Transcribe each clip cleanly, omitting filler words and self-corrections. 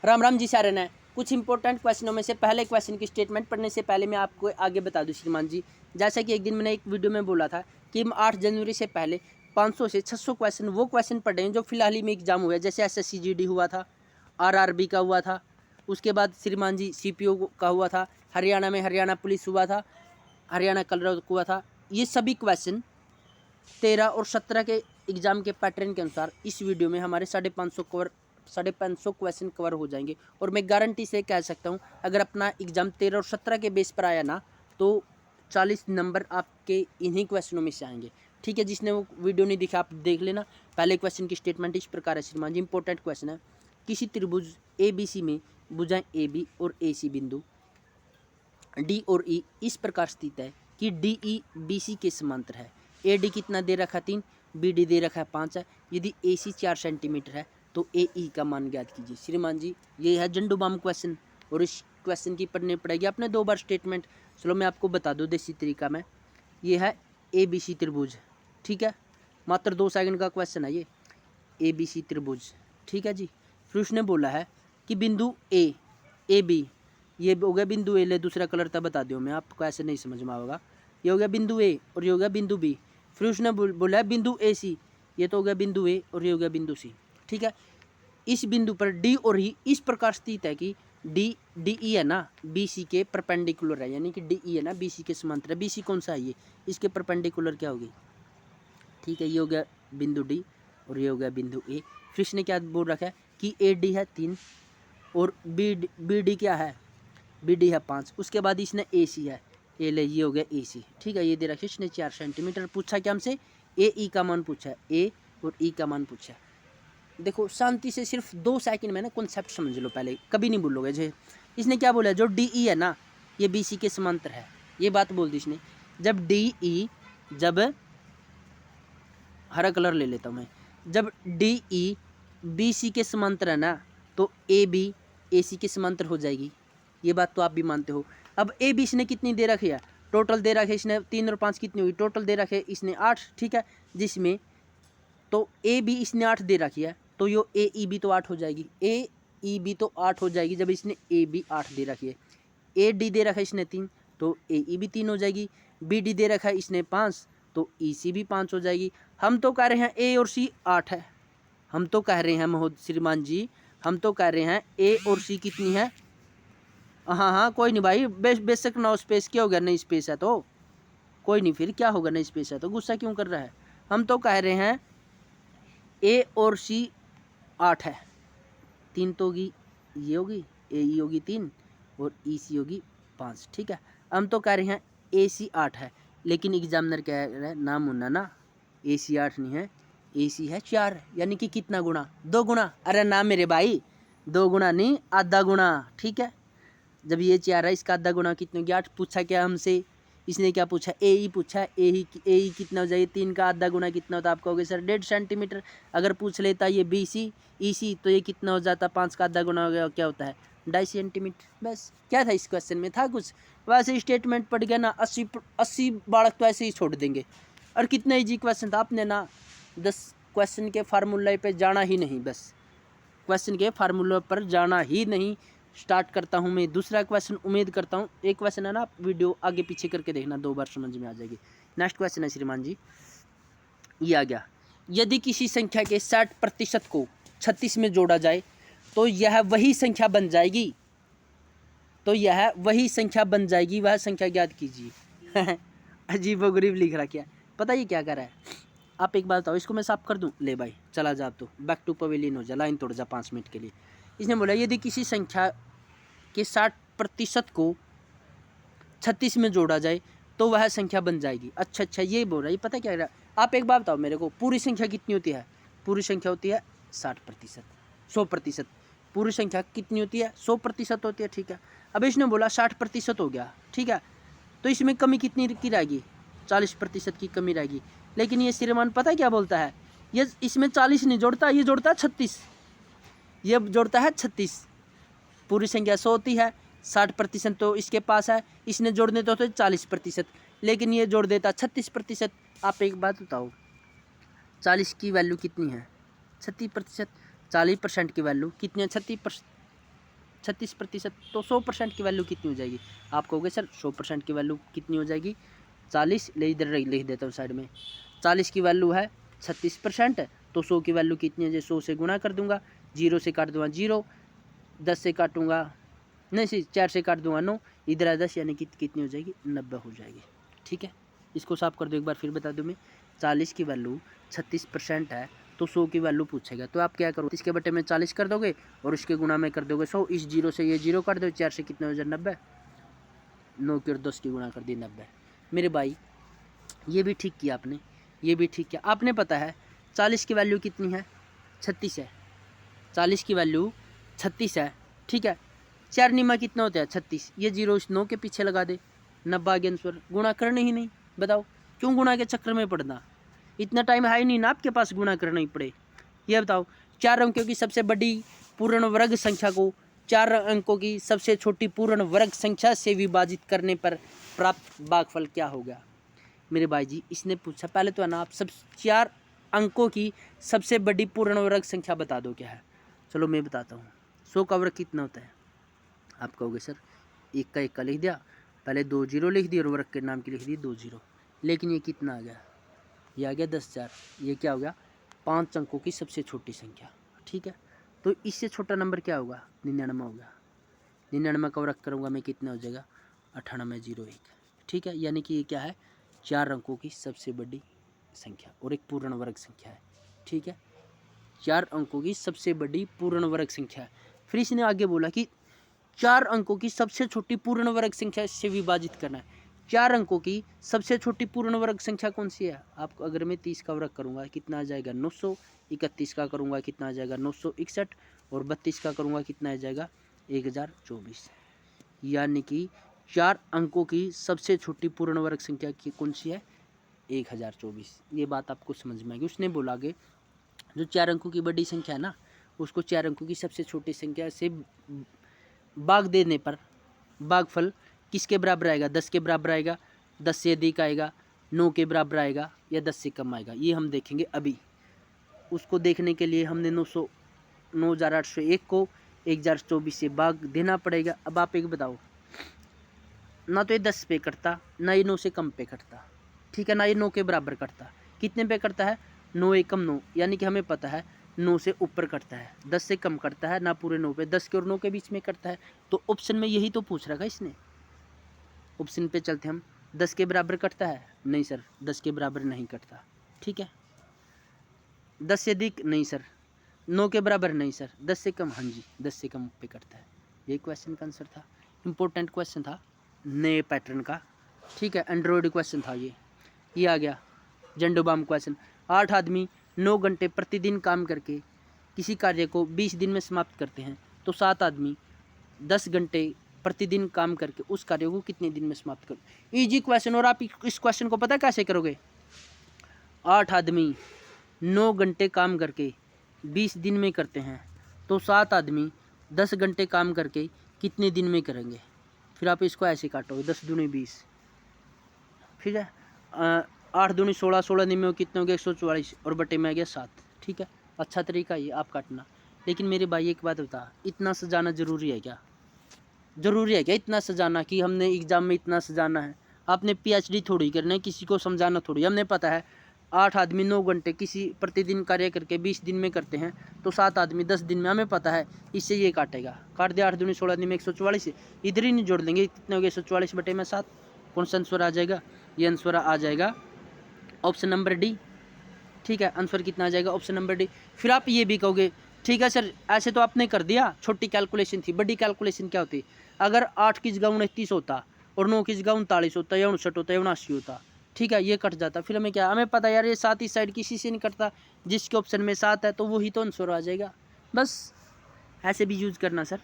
राम राम जी सारे ने कुछ इंपॉर्टेंट क्वेश्चनों में से पहले क्वेश्चन की स्टेटमेंट पढ़ने से पहले मैं आपको आगे बता दूं श्रीमान जी, जैसा कि एक दिन मैंने एक वीडियो में बोला था कि हम 8 जनवरी से पहले 500 से 600 क्वेश्चन वो क्वेश्चन पढ़े हैं जो फिलहाल ही में एग्जाम हुआ है। जैसे SSC GD हुआ था, RRB का हुआ था, उसके बाद श्रीमान जी CPO का हुआ था, हरियाणा में हरियाणा पुलिस हुआ था, हरियाणा कलर हुआ था। ये सभी क्वेश्चन 13 और 17 के एग्जाम के पैटर्न के अनुसार इस वीडियो में हमारे 550 क्वेश्चन कवर हो जाएंगे। और मैं गारंटी से कह सकता हूँ अगर अपना एग्जाम 13 और 17 के बेस पर आया ना तो 40 नंबर आपके इन्हीं क्वेश्चनों में से आएंगे। ठीक है, जिसने वो वीडियो नहीं देखा आप देख लेना। पहले क्वेश्चन की स्टेटमेंट इस प्रकार है श्रीमान जी, इंपॉर्टेंट क्वेश्चन है। किसी त्रिभुज ABC में भुजाएं AB और AC बिंदु D और E इस प्रकार स्थित है कि DE BC के समांतर है। AD कितना दे रखा 3, BD दे रखा 5 है। यदि AC 4 सेंटीमीटर है तो AE का मान ज्ञात कीजिए। श्रीमान जी ये है झंडू-बाम क्वेश्चन और इस क्वेश्चन की पढ़नी पड़ेगी आपने 2 बार स्टेटमेंट। चलो मैं आपको बता दूं देसी तरीका में। ये है ABC त्रिभुज, ठीक है, मात्र 2 सेकंड का क्वेश्चन है ये। ABC त्रिभुज, ठीक है जी। फिर उसने बोला है कि बिंदु AB, ये हो गया बिंदु A, ले दूसरा कलर तब बता दो मैं आपको, ऐसे नहीं समझ में आएगा। ये हो गया बिंदु A और ये हो गया बिंदु B। फिर उसने बोला है बिंदु AC, ये तो हो गया बिंदु A और ये हो गया बिंदु C, ठीक है। इस बिंदु पर D और E इस प्रकार स्थित है कि DE है ना BC के परपेंडिकुलर है, यानी कि DE है ना BC के समांतर है। BC कौन सा है ये, इसके परपेंडिकुलर क्या होगी, ठीक है। ये हो गया बिंदु D और ये हो गया बिंदु A। फिर इसने क्या बोल रखा है कि AD है 3 और BD क्या है, BD है 5। उसके बाद इसने AC है, ये हो गया AC, ठीक है। ये दे रखा है इसने 4 सेंटीमीटर। पूछा क्या हमसे, AE का मान पूछा है, A और E का मान पूछा है। देखो शांति से सिर्फ 2 सेकंड में ना कॉन्सेप्ट समझ लो, पहले कभी नहीं भूलोगे। जो इसने क्या बोला, जो DE है ना ये BC के समांतर है, ये बात बोल दी इसने। जब DE, जब हरा कलर ले लेता हूँ मैं, जब DE BC के समांतर है ना तो AB AC के समांतर हो जाएगी। ये बात तो आप भी मानते हो। अब AB इसने कितनी दे रखी है, टोटल दे रखे इसने 3 और 5 कितनी हुई, टोटल दे रखे इसने 8, ठीक है। जिसमें तो AB इसने 8 दे रखी है तो यो AEB तो 8 हो जाएगी, AEB तो 8 हो जाएगी जब इसने AB 8 दे रखी है। AD दे रखा है इसने 3 तो AE भी 3 हो जाएगी। BD दे रखा है इसने 5 तो EC भी 5 हो जाएगी। हम तो कह रहे हैं A और C 8 है, हम तो कह रहे हैं महोदय श्रीमान जी, हम तो कह रहे हैं A और C कितनी है। हाँ हाँ कोई नहीं भाई, बेशक नो स्पेस क्या हो गया, नहीं स्पेस है तो कोई नहीं, फिर क्या होगा, नहीं स्पेस है तो गुस्सा क्यों कर रहा है। हम तो कह रहे हैं A और C 8 है, 3 तो होगी ये होगी, AE होगी 3 और EC होगी 5, ठीक है। हम तो कह रहे हैं AC 8 है, लेकिन एग्जामिनर कह रहा है ना मुन्ना ना AC 8 नहीं है, AC है 4, यानी कि कितना गुना, 2 गुना। अरे ना मेरे भाई 2 गुना नहीं, आधा गुना, ठीक है। जब ये 4 है इसका आधा गुना कितने होगी 8। पूछा क्या हमसे, इसने क्या पूछा, AE पूछा, AE कितना हो जाएगी, 3 का आधा गुना कितना होता है, आप कहोगे सर 1.5 सेंटीमीटर। अगर पूछ लेता ये BC EC तो ये कितना हो जाता, 5 का आधा गुना हो गया, क्या होता है 2.5 सेंटीमीटर। बस क्या था इस क्वेश्चन में, था कुछ, वैसे स्टेटमेंट पढ़ गया ना 80 बालक तो ऐसे ही छोड़ देंगे। और कितना ईजी क्वेश्चन था, आपने ना 10 क्वेश्चन के फार्मूले पे जाना ही नहीं, बस क्वेश्चन के फार्मूले पर जाना ही नहीं। स्टार्ट करता हूँ मैं दूसरा क्वेश्चन, उम्मीद करता हूँ एक क्वेश्चन है ना आप वीडियो आगे पीछे करके देखना, 2 बार समझ में आ जाएगी। नेक्स्ट क्वेश्चन है श्रीमान जी, ये आ गया, यदि किसी संख्या के 60% को 36 में जोड़ा जाए तो यह वही संख्या बन जाएगी, तो यह वही संख्या बन जाएगी, वह संख्या ज्ञात कीजिए। अजीबोगरीब लिख रहा, क्या पता ये क्या कर रहा है। आप एक बात बताओ, इसको मैं साफ कर दूं, ले भाई चला जा, आप तो बैक टू पवेलियन हो जा, लाइन तोड़ जा 5 मिनट के लिए। इसने बोला यदि किसी संख्या के 60% को 36 में जोड़ा जाए तो वह संख्या बन जाएगी। अच्छा ये बोल रहा है, ये पता क्या है। आप एक बात बताओ मेरे को, पूरी संख्या कितनी होती है, पूरी संख्या होती है 60%, 100%। पूरी संख्या कितनी होती है, 100% होती है, ठीक है। अब इसने बोला 60% हो गया, ठीक है, तो इसमें कमी कितनी की रहेगी, 40% की कमी रहेगी। लेकिन ये श्रीमान पता क्या बोलता है, ये इसमें 40 नहीं जोड़ता, ये जोड़ता है 36, ये जोड़ता है 36। पूरी संख्या 100 होती है, 60% तो इसके पास है, इसने जोड़ने तो 40%, लेकिन ये जोड़ देता 36%। आप एक बात बताओ, 40 की वैल्यू कितनी है, 36%, 40% की वैल्यू कितनी है, 36%। 36%, तो 100% की वैल्यू कितनी हो जाएगी? आप कहोगे सर 100% की वैल्यू कितनी हो जाएगी? 40, ले इधर लिख देता हूँ साइड में, 40 की वैल्यू है 36%, तो 100 की वैल्यू कितनी है? 100 से गुणा कर दूंगा, 0 से काट दूंगा 0, 10 से काटूंगा नहीं सी 4 से काट दूंगा 9, इधर है 10, यानी कि कितनी हो जाएगी? 90 हो जाएगी। ठीक है, इसको साफ कर दो, एक बार फिर बता दूँ मैं, 40 की वैल्यू 36% है, तो 100 की वैल्यू पूछेगा, तो आप क्या करो, इसके बटे में 40 कर दोगे और उसके गुणा में कर दोगे 100, इस 0 से ये 0 काट दो, 4 से कितने हो जाए? 90, 9 की और 10 की गुणा कर दी 90। मेरे भाई ये भी ठीक किया आपने, ये भी ठीक किया आपने। पता है 40 की वैल्यू कितनी है? 36 है। 40 की वैल्यू 36 है, ठीक है। 4 निमा कितना होता है? 36, ये 0 इस 9 के पीछे लगा दे, 90 आगे आंसर। गुणा करने ही नहीं, बताओ क्यों गुणा के चक्कर में पड़ना? इतना टाइम है ही नहीं ना आपके पास गुणा करना ही पड़े। ये बताओ, 4 अंकों की सबसे बड़ी पूर्ण वर्ग संख्या को 4 अंकों की सबसे छोटी पूर्ण वर्ग संख्या से विभाजित करने पर प्राप्त भागफल क्या होगा? मेरे भाई जी इसने पूछा, पहले तो है ना आप सब 4 अंकों की सबसे बड़ी पूर्ण वर्ग संख्या बता दो क्या है। चलो मैं बताता हूँ। 100 का वर्ग कितना होता है? आप कहोगे सर 1 का 1 का लिख दिया, पहले 2 0 लिख दिए और वर्ग के नाम की लिख दी 2 0, लेकिन ये कितना आ गया? ये आ गया 10 4। ये क्या हो गया? 5 अंकों की सबसे छोटी संख्या। ठीक है, तो इससे छोटा नंबर क्या होगा? 99 होगा। 99 का वर्ग करूँगा मैं, कितना हो जाएगा? 9801। ठीक है, यानी कि ये क्या है? 4 अंकों की सबसे बड़ी संख्या और एक पूर्ण वर्ग संख्या है। ठीक है, 4 अंकों की सबसे बड़ी पूर्ण वर्ग संख्या है। फिर इसने आगे बोला कि 4 अंकों की सबसे छोटी पूर्ण वर्ग संख्या से विभाजित करना है। 4 अंकों की सबसे छोटी पूर्ण वर्ग संख्या कौन सी है? आपको अगर मैं 30 का वर्ग करूँगा कितना आ जाएगा? 900। 31 का करूँगा कितना आ जाएगा? 961। और 32 का करूँगा कितना आ जाएगा? 1024। यानी कि 4 अंकों की सबसे छोटी पूर्ण वर्ग संख्या की कौन सी है? 1024। ये बात आपको समझ में आएगी। उसने बोला कि जो 4 अंकों की बड़ी संख्या है ना, उसको 4 अंकों की सबसे छोटी संख्या से भाग देने पर भागफल किसके बराबर आएगा? 10 के बराबर आएगा, 10 से अधिक आएगा, 9 के बराबर आएगा, या 10 से कम आएगा? ये हम देखेंगे अभी। उसको देखने के लिए हमने 9801 को 1024 से भाग देना पड़ेगा। अब आप एक बताओ, ना तो ये 10 पे कटता, ना ये 9 से कम पे कटता, ठीक है, ना ये 9 के बराबर कटता। कितने पे कटता है? 9 एकम 9, यानी कि हमें पता है 9 से ऊपर कटता है, 10 से कम कटता है, ना पूरे 9 पे, 10 के और 9 के बीच में कटता है। तो ऑप्शन में यही तो पूछ रखा है इसने। ऑप्शन पे चलते हम। 10 के बराबर कटता है? नहीं सर, 10 के बराबर नहीं कटता। ठीक है, 10 से अधिक? नहीं सर। 9 के बराबर? नहीं सर। 10 से कम? हाँ जी, 10 से कम पे कटता है। ये क्वेश्चन का आंसर था। इम्पोर्टेंट क्वेश्चन था, नए पैटर्न का। ठीक है, एंड्रॉयड क्वेश्चन था ये आ गया जंडोबाम क्वेश्चन। 8 आदमी 9 घंटे प्रतिदिन काम करके किसी कार्य को 20 दिन में समाप्त करते हैं, तो 7 आदमी 10 घंटे प्रतिदिन काम करके उस कार्य को कितने दिन में समाप्त कर? Easy question. और आप इस क्वेश्चन को पता है कैसे करोगे? 8 आदमी 9 घंटे काम करके 20 दिन में करते हैं, तो 7 आदमी 10 घंटे काम करके कितने दिन में करेंगे? फिर आप इसको ऐसे काटोगे, 10 दूनी 20, ठीक है, 8 दूनी 16, 16 दिन में कितने हो गए? 144, और बटे में आ गया 7। ठीक है, अच्छा तरीका ये आप काटना। लेकिन मेरे भाई एक बात बता, इतना सजाना ज़रूरी है क्या? ज़रूरी है क्या इतना सजाना कि हमने एग्ज़ाम में इतना सजाना है? आपने PhD थोड़ी करना है, किसी को समझाना थोड़ी। हमने पता है 8 आदमी 9 घंटे किसी प्रतिदिन कार्य करके 20 दिन में करते हैं, तो 7 आदमी 10 दिन में, हमें पता है इससे ये काटेगा। काट दिया, 8 दूनी 16 दिन में 144, इधर ही नहीं जोड़ लेंगे, कितने हो गए? 144 बटे में 7। कौन सा आंसर आ जाएगा? ये आंसर आ जाएगा ऑप्शन नंबर डी। ठीक है, आंसर कितना आ जाएगा? Option number D. फिर आप ये भी कहोगे, ठीक है सर ऐसे तो आपने कर दिया, छोटी कैलकुलेशन थी, बड़ी कैलकुलेशन क्या होती? अगर 8 की जगह 29 होता और 9 की जगह 39 होता, या 59 होता, या 79 होता, ठीक है, ये कट जाता, फिर हमें क्या? हमें पता यार ये 7 इस साइड किसी से नहीं कटता, जिसके ऑप्शन में 7 है तो वही तो आंसर आ जाएगा। बस ऐसे भी यूज़ करना सर।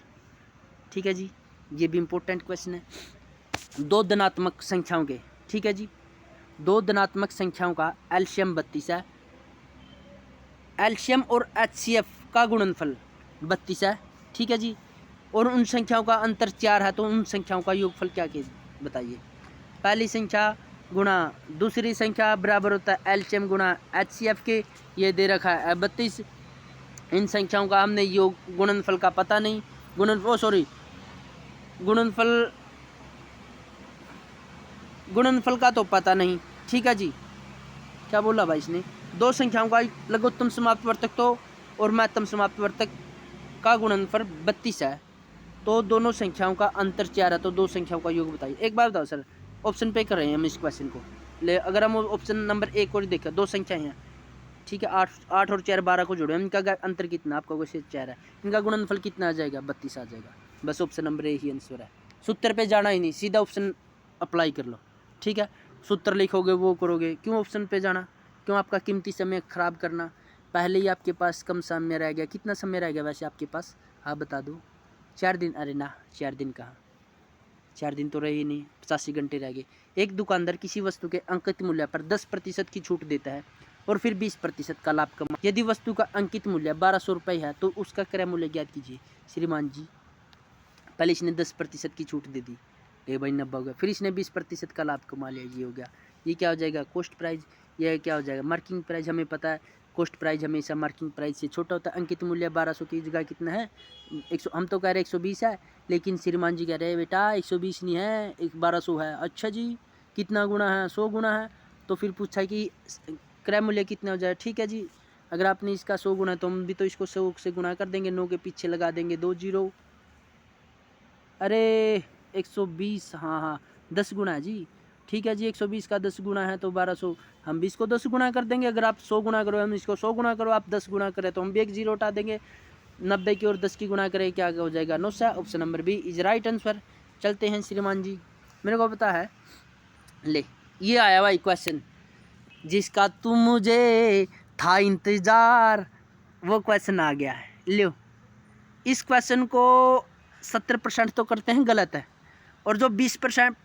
ठीक है जी, ये भी इम्पोर्टेंट क्वेश्चन है। 2 धनात्मक संख्याओं के, ठीक है जी, 2 धनात्मक संख्याओं का एलसीएम 32 है। एलसीएम और एचसीएफ का गुणनफल 32 है। ठीक है जी, और उन संख्याओं का अंतर 4 है, तो उन संख्याओं का योगफल क्या बताइए? पहली संख्या गुणा दूसरी संख्या बराबर होता है एलसीएम गुणा एचसीएफ के। ये दे रखा है 32। इन संख्याओं का हमने योग गुणनफल का पता नहीं, गुणनफल गुणनफल का तो पता नहीं। ठीक है जी, क्या बोला भाई इसने, दो संख्याओं का लघुत्तम समाप्तवर्तक तो और महत्तम समाप्तवर्तक का गुणनफल 32 है, तो दोनों संख्याओं का अंतर 4 है, तो दो संख्याओं का योग बताइए। एक बार बताओ सर, ऑप्शन पे कर रहे हैं हम इस क्वेश्चन को। ले अगर हम ऑप्शन नंबर 1 को देखें, दो संख्याएं हैं, ठीक है, 8 और 4 12 को जोड़े, इनका अंतर कितना, आपका क्वेश्चन 4 है, इनका गुणनफल कितना आ जाएगा, 32 आ जाएगा। बस option number A he answer है, सूत्र पे जाना ही नहीं, सीधा ऑप्शन अप्लाई कर लो। ठीक है, सूत्र लिखोगे वो करोगे, क्यों ऑप्शन पे जाना, क्यों आपका कीमती समय खराब करना। पहले ही आपके पास कम समय रह गया, कितना समय रह गया वैसे आपके पास, आप बता दो। 4 दिन, अरे ना 4 दिन कहाँ, 4 दिन तो रहे ही नहीं, 85 घंटे रह गए। एक दुकानदार किसी वस्तु के अंकित मूल्य पर 10% की छूट देता है और फिर 20% का लाभ कमा। यदि वस्तु का अंकित मूल्य 1200 रुपये है तो उसका क्रय मूल्य ज्ञात कीजिए। श्रीमान जी, पहले इसने 10% की छूट दे दी, ये भाई 90 हो गया, फिर इसने 20% का लाभ कमा लिया, ये हो गया। ये क्या हो जाएगा, कॉस्ट प्राइस, यह क्या हो जाएगा, मार्किंग प्राइस। हमें पता है कॉस्ट प्राइस हमेशा मार्किंग प्राइस से छोटा होता है। अंकित मूल्य 1200 की जगह कितना है, 100, हम तो कह रहे 120 है, लेकिन श्रीमान जी कह रहे हैं बेटा 120 नहीं है, 1200 है। अच्छा जी, कितना गुना है, 100 गुना है। तो फिर पूछा है कि क्रय मूल्य कितना हो जाए। ठीक है जी, अगर आपने इसका 100 गुना है तो हम भी तो इसको 100 से गुना कर देंगे, 9 के पीछे लगा देंगे 2 जीरो, अरे 120, हाँ 10 गुना है जी। ठीक है जी, 120 का 10 गुना है तो 1200, हम भी इसको 10 गुना कर देंगे। अगर आप 100 गुना करो, हम इसको 100 गुना करो, आप 10 गुना करें तो हम भी एक जीरो हटा देंगे। 90 की और 10 की गुना करें, क्या हो जाएगा, 900। Option number B is right answer. चलते हैं श्रीमान जी, मेरे को पता है, ले ये आया भाई क्वेश्चन, जिसका तुम मुझे था इंतजार, वो क्वेश्चन आ गया है। लो, इस क्वेश्चन को 70% तो करते हैं गलत है, और जो 20%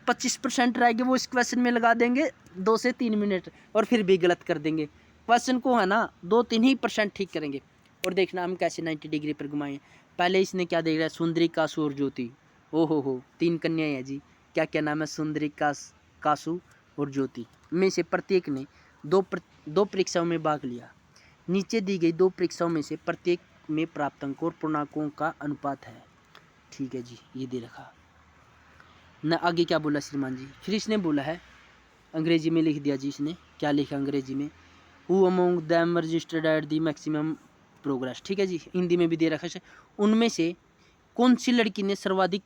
25% रहेगी वो इस क्वेश्चन में लगा देंगे 2 से 3 मिनट, और फिर भी गलत कर देंगे। क्वेश्चन को है ना 2-3 ही % ठीक करेंगे। और देखना हम कैसे 90 डिग्री पर घुमाएं। पहले इसने क्या देख रहा है, सुंदरी, कासू और ज्योति। ओ हो 3 कन्याएं हैं जी, क्या क्या नाम है, सुंदरी, कासू और ज्योति। में से प्रत्येक ने दो परीक्षाओं में भाग लिया। नीचे दी गई 2 परीक्षाओं में से प्रत्येक में प्राप्त अंकों और पूर्णांकों का अनुपात है। ठीक है जी, ये दे रखा न। आगे क्या बोला श्रीमान जी, फिर इसने बोला है, अंग्रेजी में लिख दिया जी इसने, क्या लिखा अंग्रेजी में, who among them registered at the maximum progress. ठीक है जी, हिंदी में भी दे रखा है, उनमें से कौन सी लड़की ने सर्वाधिक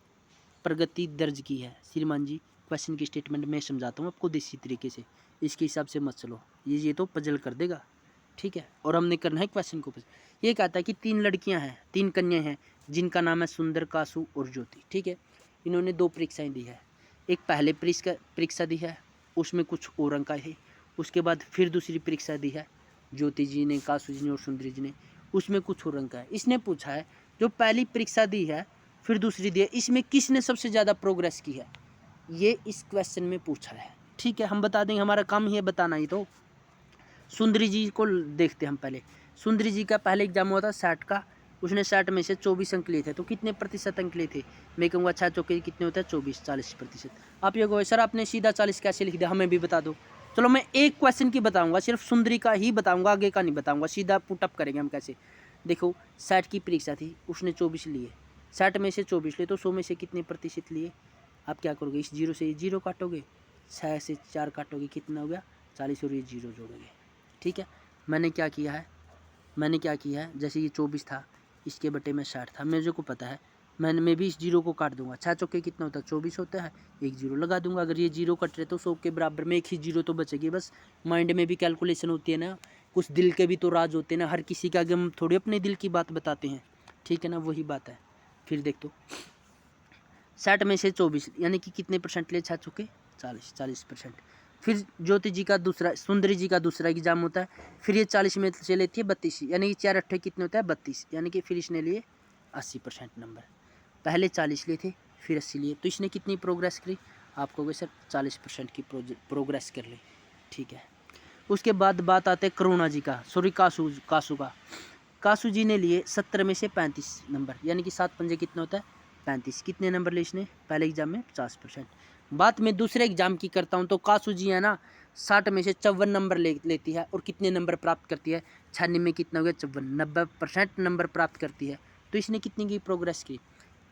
प्रगति दर्ज की है। श्रीमान जी, क्वेश्चन की स्टेटमेंट मैं समझाता हूँ आपको देसी तरीके से, इसके हिसाब से मत चलो, ये तो पजल कर देगा। ठीक है, और हमने करना है क्वेश्चन को। ये कहता है कि 3 लड़कियां हैं, 3 कन्याएं हैं, जिनका नाम है सुंदर, कासू और ज्योति। ठीक है, इन्होंने 2 परीक्षाएं दी है। एक पहले परीक्षा दी है, उसमें कुछ और अंक आए है। उसके बाद फिर दूसरी परीक्षा दी है, ज्योति जी ने, कासू जी ने और सुंदरी जी ने, उसमें कुछ और अंक है। इसने पूछा है जो पहली परीक्षा दी है फिर दूसरी दी है, इसमें किसने सबसे ज़्यादा प्रोग्रेस की है, ये इस क्वेश्चन में पूछा है। ठीक है, हम बता देंगे, हमारा काम ही है बताना ही। तो सुंदरी जी को देखते हैं हम पहले। सुंदरी जी का पहले एग्जाम हुआ था 60 का, उसने 60 में से 24 अंक लिए थे, तो कितने प्रतिशत अंक लिए थे, मैं कहूँगा 6 चौके कितने होते हैं, 24, 40%। आप ये कहो सर आपने सीधा 40 कैसे लिख दिया, हमें भी बता दो। चलो मैं एक क्वेश्चन की बताऊँगा, सिर्फ सुंदरी का ही बताऊँगा, आगे का नहीं बताऊँगा, सीधा पुटअप करेंगे हम कैसे। देखो 60 की परीक्षा थी, उसने 24 लिए, 60 में से 24 लिए, तो 100 में से कितने प्रतिशत लिए। आप क्या करोगे, इस जीरो से ये जीरो काटोगे, 6 से 4 काटोगे, कितना हो गया 40, और ये जीरो जोड़ोगे। ठीक है, मैंने क्या किया है, जैसे ये 24 था, इसके बटे में 60 था, मुझे को पता है, मैं भी इस जीरो को काट दूंगा। 6 चौके कितना होता है, 24 होता है, एक जीरो लगा दूंगा। अगर ये जीरो कट रहे तो 100 के बराबर में एक ही जीरो तो बचेगी। बस माइंड में भी कैलकुलेशन होती है ना, कुछ दिल के भी तो राज होते हैं ना, हर किसी के आगे हम थोड़ी अपने दिल की बात बताते हैं। ठीक है ना, वही बात है। फिर देख तो 60 में से 24 यानी कि कितने % लिए, 6 चौके 40%। फिर ज्योति जी का दूसरा, सुंदरी जी का दूसरा एग्जाम होता है, फिर ये 40 में से लेती है 32, यानी कि 4 अट्ठे कितने होता है 32, यानी कि फिर इसने लिए 80% नंबर। पहले 40 लिए थे, फिर 80 लिए, तो इसने कितनी प्रोग्रेस करी, आप कहोगे सर 40% की प्रोग्रेस कर ली। ठीक है, उसके बाद बात आते हैं करुणा जी का, सॉरी कासू का। कासू जी ने लिए 70 में से 35 नंबर, यानी कि 7 पंजे कितना होता है 35। कितने नंबर लिए इसने पहले एग्जाम में, 50%। बात मैं दूसरे एग्जाम की करता हूं, तो कासू जी है ना 60 में से 54 नंबर लेती है, और कितने नंबर प्राप्त करती है, 96 में कितना हो गया 54, 90% नंबर प्राप्त करती है। तो इसने कितनी की प्रोग्रेस की?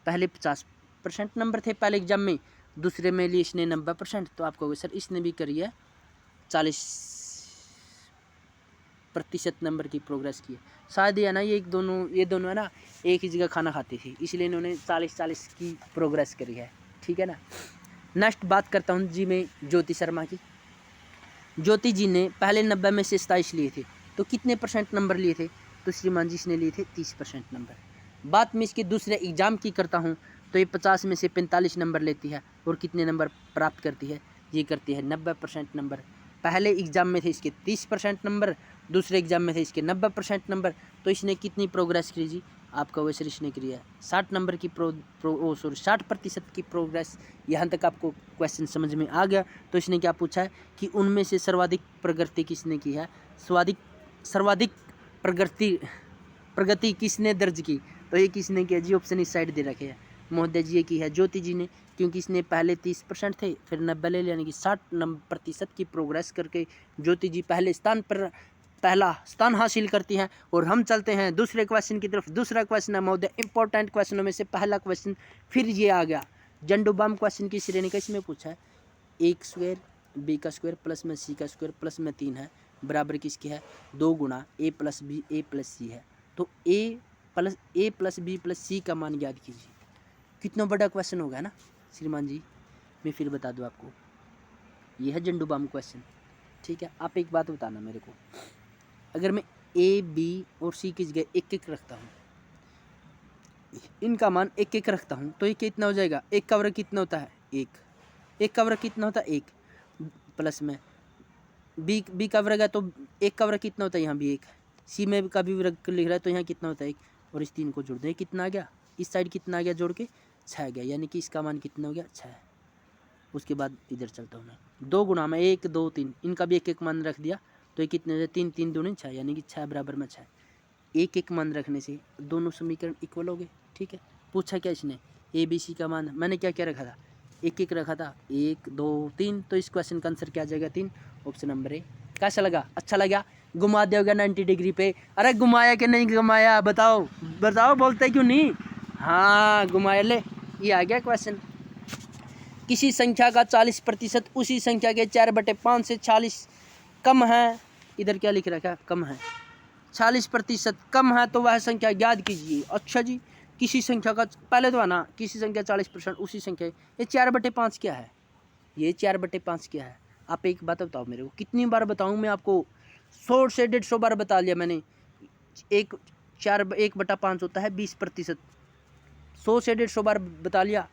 पहले 50% नंबर थे पहले एग्जाम में, दूसरे में लिए इसने 90%। तो आप कहोगे सर इसने भी करी है 40% नंबर की प्रोग्रेस की है। शायद ये है ना, ये दोनों है ना एक ही जगह खाना खाती थी, इसलिए इन्होंने 40 की प्रोग्रेस करी है। ठीक है ना। नेक्स्ट बात करता हूँ जी मैं ज्योति शर्मा की। ज्योति जी ने पहले 90 में से 27 लिए थे, तो कितने % नंबर लिए थे? तो श्रीमान जी इसने लिए थे 30% नंबर। बात मैं इसके दूसरे एग्जाम की करता हूँ, तो ये 50 में से 45 नंबर लेती है और कितने नंबर प्राप्त करती है? ये करती है 90% नंबर। पहले एग्जाम में थे इसके 30% नंबर, दूसरे एग्जाम में थे इसके 90% नंबर। तो इसने कितनी प्रोग्रेस की जी? आपका वैसे इसने करी है 60 नंबर की 60% की प्रोग्रेस। यहाँ तक आपको क्वेश्चन समझ में आ गया। तो इसने क्या पूछा है कि उनमें से सर्वाधिक प्रगति किसने की है? सर्वाधिक प्रगति किसने दर्ज की? तो ये किसने किया जी? ऑप्शन इस साइड दे रखे हैं महोदय जी। ये की है ज्योति जी ने, क्योंकि इसने पहले 30% थे, फिर 90 ले लिया, यानी कि 60% की प्रोग्रेस करके ज्योति जी पहला स्थान हासिल करती हैं। और हम चलते हैं दूसरे क्वेश्चन की तरफ। दूसरा क्वेश्चन है महोदय इंपॉर्टेंट क्वेश्चनों में से पहला क्वेश्चन फिर ये आ गया। जंडूबाम क्वेश्चन की श्रेणी का इसमें पूछा है a स्क्वायर b का स्क्वायर प्लस में c का स्क्वायर प्लस में 3 है बराबर किसकी है? 2 गुना a plus b a plus c है। तो a plus b plus c का मान याद कीजिए। कितना बड़ा क्वेश्चन होगा ना श्रीमान जी, मैं फिर बता दूं आपको, यह है जंडूबाम क्वेश्चन। ठीक है, आप एक बात बताना मेरे को, अगर मैं a b और c की जगह एक रखता हूँ, इनका मान एक रखता हूँ, तो ये कितना हो जाएगा? एक का वर्ग कितना होता है? एक का वर्ग कितना होता है? 1 प्लस में b का वर्ग है तो 1 का वर्ग कितना होता है? यहाँ भी 1। c में का भी वर्ग लिख रहा है तो यहाँ कितना होता है? 1। और इस 3 को जोड़ दें, कितना आ गया? इस साइड कितना आ गया जोड़ के? 6 आ गया, यानी कि इसका मान कितना हो गया? 6। उसके बाद इधर चलता हूँ मैं, 2 गुना में 1 2 3, इनका भी एक मान रख दिया, तो ये कितने हो जाए? 3 3 दूनी 6, यानी कि 6 बराबर में 6। एक मान रखने से दोनों समीकरण इक्वल हो गए। ठीक है, पूछा क्या इसने? ए बी सी का मान, मैंने क्या क्या रखा था? एक रखा था, 1 2 3, तो इस क्वेश्चन का आंसर क्या आ जाएगा? 3, ऑप्शन नंबर ए। कैसा लगा? अच्छा लगा? घुमा दिया 90 डिग्री पे। अरे घुमाया कि नहीं घुमाया? बताओ, बोलते क्यों नहीं? हाँ घुमाया। ले, ये आ गया क्वेश्चन। किसी संख्या का 40% उसी संख्या के 4/5 से 40 कम है। इधर क्या लिख रखा है? कम है। 40% कम है तो वह संख्या याद कीजिए। अच्छा जी, किसी संख्या का, पहले तो है ना, किसी संख्या 40% उसी संख्या, ये 4/5 क्या है? ये 4/5 क्या है? आप एक बात बताओ मेरे को, कितनी बार बताऊं मैं आपको? 100 से 150 बार बता लिया मैंने। 1/5 होता है 20%। 100 से 150 बार बता लिया।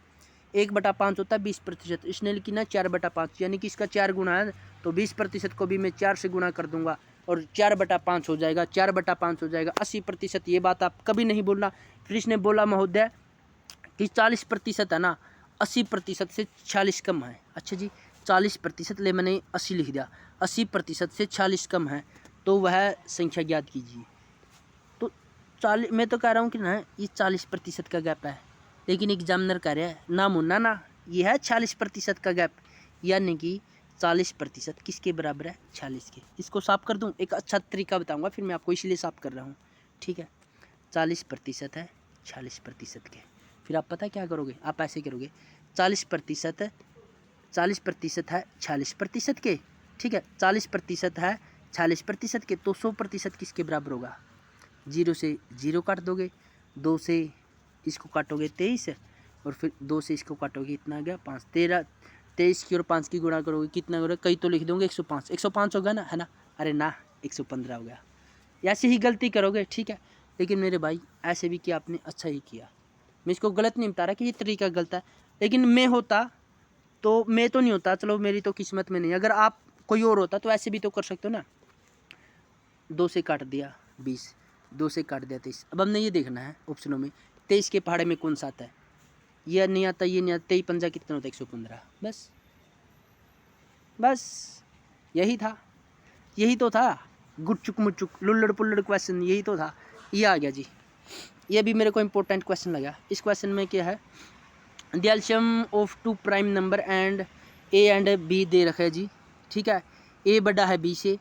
1/5 होता है 20%। इसने लिखी ना 4/5, यानी कि इसका 4 गुना है, तो 20% को भी मैं 4 से गुना कर दूंगा और 4/5 हो जाएगा। 4/5 हो जाएगा 80%। ये बात आप कभी नहीं बोलना। फिर इसने बोला महोदय कि 40% है ना, 80% से 40 कम है। अच्छा जी, 40% ले, मैंने 80 लिख दिया, 80% से 40 कम है तो वह संख्या याद कीजिए। तो 40, मैं तो कह रहा हूँ कि ना ये 40% का गैप है, लेकिन एग्जामिनर कह रहा है ना मुन्ना ना, ये है 40% का गैप, यानी कि 40% किसके बराबर है? 40 के। इसको साफ कर दूं, एक अच्छा तरीका बताऊंगा, फिर मैं आपको इसलिए साफ कर रहा हूँ। ठीक है, 40% है 40% के। फिर आप पता क्या करोगे? आप ऐसे करोगे, 40% है 40% के। ठीक है, 40% है 40% के, तो 100% किसके बराबर होगा? 0 से 0 काट दोगे, 2 से इसको काटोगे 23, और फिर 2 से इसको काटोगे, इतना आ गया 5। 23 की और 5 की गुणा करोगे, कितना करोगे? कई तो लिख दोगे 105, 105 होगा ना, है ना? अरे ना, 115 हो गया। ऐसे ही गलती करोगे। ठीक है, लेकिन मेरे भाई ऐसे भी किया आपने, अच्छा ही किया। मैं इसको गलत नहीं बता रहा कि ये तरीका गलत है, लेकिन मैं होता तो, मैं तो नहीं होता, चलो मेरी तो किस्मत में नहीं, अगर आप कोई और होता तो ऐसे भी तो कर सकते हो ना। 2 से काट दिया 20, 2 से काट दिया 23। अब हमने ये देखना है ऑप्शनों में 23 के पहाड़े में कौन सा आता है? ये नहीं आता, ये नहीं आता। 23 पंजा कितना होता है? 115। बस यही तो था। गुच्चुक मुच्चुक लुल्लड़ पुल्लड़ क्वेश्चन यही तो था। ये आ गया जी, ये भी मेरे को इंपॉर्टेंट क्वेश्चन लगा। इस क्वेश्चन में क्या है? The LCM of 2 prime number and A and B दे रखा है जी। ठीक है, ए बड़ा है बी से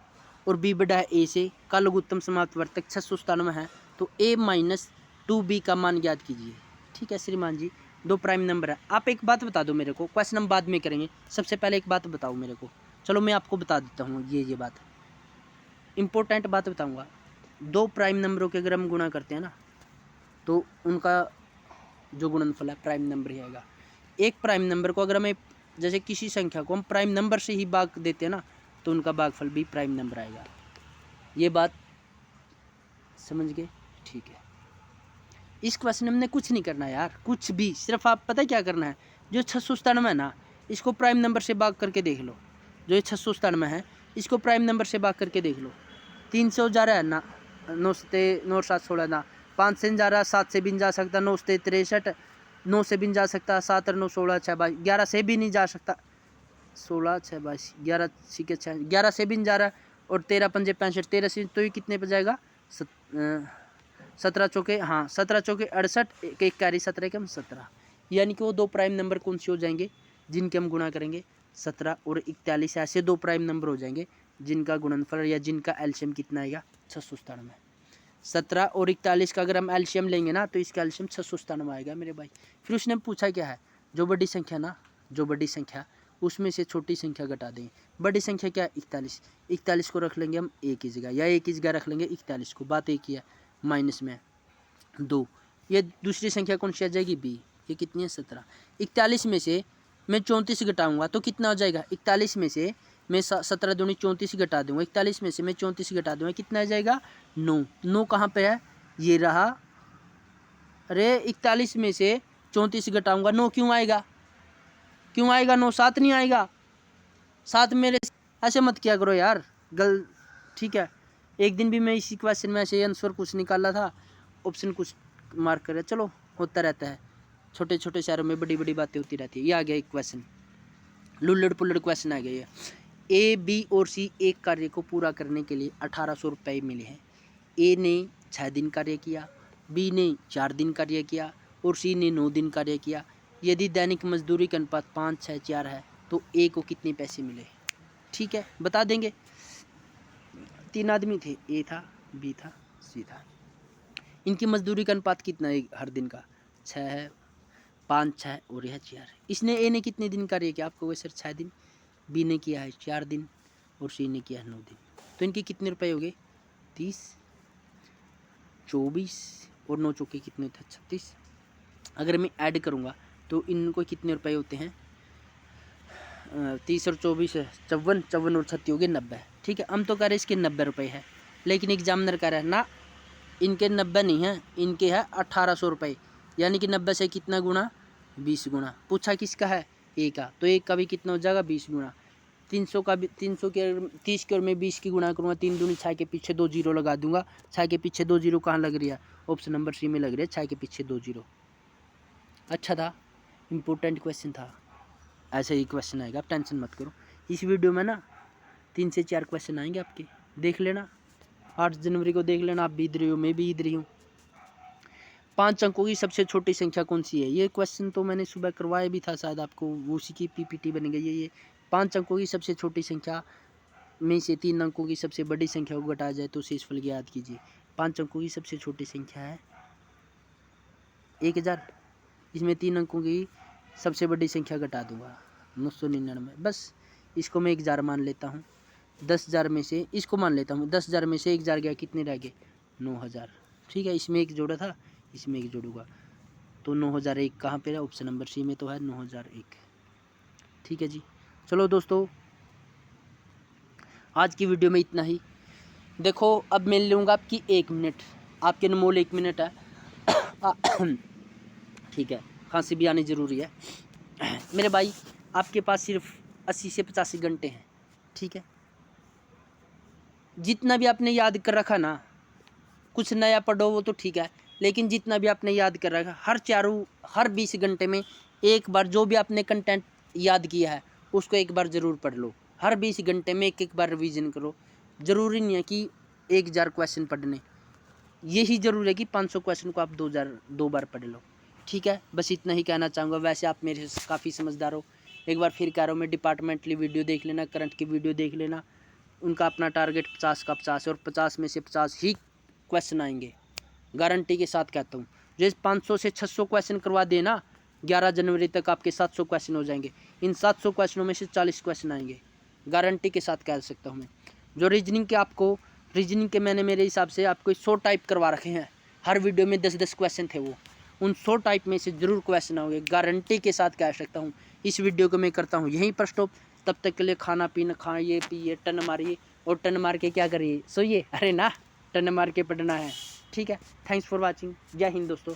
और बी बड़ा है ए से, का लघुत्तम समाप्त वर्तक 697 है। तो ए माइनस 2b का मान ज्ञात कीजिए। ठीक है श्रीमान जी, 2 प्राइम नंबर है। आप एक बात बता दो मेरे को, क्वेश्चन हम बाद में करेंगे, सबसे पहले एक बात बताओ मेरे को। चलो मैं आपको बता देता हूँ ये बात, इम्पोर्टेंट बात बताऊँगा। 2 प्राइम नंबरों के अगर हम गुणा करते हैं ना, तो उनका जो गुणनफल है प्राइम नंबर ही आएगा। एक प्राइम नंबर को अगर हमें, जैसे किसी संख्या को हम प्राइम नंबर से ही भाग देते हैं ना, तो उनका भागफल भी प्राइम नंबर आएगा। ये बात समझ गए? ठीक है। इस क्वेश्चन में हमने कुछ नहीं करना है यार, कुछ भी, सिर्फ आप पता है क्या करना है, जो 697 है ना, इसको प्राइम नंबर से भाग करके देख लो। जो ये 697 है, इसको प्राइम नंबर से भाग करके देख लो। 300 जा रहा है ना, 9 7 16 ना, 5 से जा रहा, 7 से भी नहीं जा सकता, 9 से 63, 9 से भी नहीं जा सकता, 7 और 9 16 6 22, 11 से भी नहीं जा सकता, 16 6 22, 11 6 6, 11 से भी नहीं जा रहा, और 13 पंजे 65, 13 से तो ये कितने पर जाएगा, 17 चौके, हाँ 17 चौके 68, एक कैरी 17 के हम 17, यानी कि वो 2 प्राइम नंबर कौन से हो जाएंगे जिनके हम गुणा करेंगे, 17 और 41, ऐसे 2 प्राइम नंबर हो जाएंगे जिनका गुणनफल या जिनका एलसीएम कितना आएगा, 697। 17 और 41 का अगर हम एलसीएम लेंगे ना, तो इसका एलसीएम 697 आएगा मेरे भाई। फिर उसने पूछा क्या है, जो बड़ी संख्या ना, जो बड़ी संख्या उसमें से छोटी संख्या घटा दें। बड़ी संख्या क्या है, 41, 41 को रख लेंगे हम ए की जगह, या ए की जगह रख लेंगे 41 को, बात एक ही है, माइनस में 2। ये दूसरी संख्या कौन सी आ जाएगी, बी, ये कितनी है, 17। 41 में से मैं 34 घटाऊंगा तो कितना हो जाएगा, 41 में से मैं 17 दूनी 34 घटा दूंगा, 41 में से मैं 34 घटा दूंगा, कितना आ जाएगा, 9। 9 कहाँ पे है, ये रहा, अरे 41 में से 34 घटाऊंगा 9 क्यों आएगा, क्यों आएगा 9, 7 नहीं आएगा, 7 मेरे, ऐसे मत किया करो यार ठीक है। एक दिन भी मैं इसी क्वेश्चन में ऐसे आंसर कुछ निकाला था, ऑप्शन कुछ मार्क कर, चलो होता रहता है, छोटे छोटे शहरों में बड़ी बड़ी बातें होती रहती है। ये आ गया एक क्वेश्चन, लुल्लड़ पुल्लड़ क्वेश्चन आ गया। ए, बी और सी एक कार्य को पूरा करने के लिए 1800 रुपये मिले हैं। ए ने 6 दिन कार्य किया, बी ने 4 दिन कार्य किया और सी ने 9 दिन कार्य किया। यदि दैनिक मजदूरी का अनुपात 5 6 4 है तो ए को कितने पैसे मिले। ठीक है, बता देंगे। 3 आदमी थे, ए था, बी था, सी था। इनकी मजदूरी का अनुपात कितना है हर दिन का, 6 है, 5 6 और यह 4। इसने ए ने कितने दिन कार्य किया, आपको वैसे 6 दिन, बी ने किया है 4 दिन और सी ने किया है 9 दिन। तो इनके कितने रुपए हो गए, 30, 24 और 9 चौके कितने होते हैं, 36। अगर मैं ऐड करूँगा तो इनको कितने रुपए होते हैं, 30 और 24 है 54, 54 और 36 हो गए 90। ठीक है, हम तो कह रहे इसके 90 रुपये है, लेकिन एग्जामिनर कह रहा है ना, इनके 90 नहीं है, इनके है 1800 रुपये, यानी कि 90 से कितना गुणा, 20 गुणा। पूछा किसका है, ए का, तो एक का भी कितना हो जाएगा, 20 गुणा। 300 का भी, 300 के 30 के और मैं 20 की गुणा करूँगा, 3 दूनी 6 के पीछे 2 जीरो लगा दूंगा। 6 के पीछे 2 जीरो कहाँ लग रही है, ऑप्शन नंबर सी में लग रही है, 6 के पीछे 2 जीरो। अच्छा था, इम्पोर्टेंट क्वेश्चन था, ऐसे ही क्वेश्चन आएगा, आप टेंशन मत करो। इस वीडियो में ना 3 से 4 क्वेश्चन आएंगे आपके, देख लेना। 8 जनवरी को देख लेना, आप भी इधर ही हो, मैं भी इधर ही हूँ। 5 अंकों की सबसे छोटी संख्या कौन सी है, ये क्वेश्चन तो मैंने सुबह करवाया भी था शायद आपको, उसी की पीपीटी बन गई है ये। 5 अंकों की सबसे छोटी संख्या में से 3 अंकों की सबसे बड़ी संख्या को घटाया जाए तो शेषफल ज्ञात कीजिए। 5 अंकों की सबसे छोटी संख्या है 1000, इसमें 3 अंकों की सबसे बड़ी संख्या घटा दूंगा 999, बस इसको मैं 1000 मान लेता हूँ। 10,000 में से इसको मान लेता हूँ, 10,000 में से 1000 गया, कितने रह गए, 9000। ठीक है, इसमें एक जोड़ा था, इसमें एक जोड़ूंगा, तो 9001 कहाँ पे है, ऑप्शन नंबर सी में तो है 9001। ठीक है जी, चलो दोस्तों आज की वीडियो में इतना ही। देखो अब मैं लूँगा आपकी 1 मिनट, आपके अनमोल 1 मिनट है। ठीक है, खांसी भी आनी ज़रूरी है मेरे भाई, आपके पास सिर्फ 80 से 85 घंटे हैं। ठीक है, जितना भी आपने याद कर रखा ना, कुछ नया पढ़ो वो तो ठीक है, लेकिन जितना भी आपने याद कर रखा, हर 20 घंटे में एक बार जो भी आपने कंटेंट याद किया है उसको एक बार ज़रूर पढ़ लो। हर 20 घंटे में एक बार रिवीजन करो। ज़रूरी नहीं है कि 1000 क्वेश्चन पढ़ने, यही ज़रूर है कि 500 क्वेश्चन को आप 2 बार पढ़ लो। ठीक है, बस इतना ही कहना चाहूँगा। वैसे आप मेरे से काफ़ी समझदार हो, एक बार फिर कह रहा हूँ मैं, डिपार्टमेंटली वीडियो देख लेना, करंट की वीडियो देख लेना। उनका अपना टारगेट 50 का 50 है और 50 में से 50 ही क्वेश्चन आएंगे, गारंटी के साथ कहता हूँ। जैसे 500 से 600 क्वेश्चन करवा देना, 11 जनवरी तक आपके 700 क्वेश्चन हो जाएंगे। इन 700 क्वेश्चनों में से 40 क्वेश्चन आएंगे, गारंटी के साथ कह सकता हूँ मैं। जो रीजनिंग के आपको, रीजनिंग के मैंने मेरे हिसाब से आपको 100 टाइप करवा रखे हैं, हर वीडियो में 10-10 क्वेश्चन थे वो, उन 100 टाइप में से ज़रूर क्वेश्चन आओगे, गारंटी के साथ कह सकता हूँ। इस वीडियो को मैं करता हूँ यहीं पर स्टॉप। तब तक के लिए खाना पीना, खाइए पिए, टन मारिए, और टन मार के क्या करिए, सोइए। अरे ना, टन मार के पढ़ना है, ठीक है। Thanks for watching. जय हिंद दोस्तों।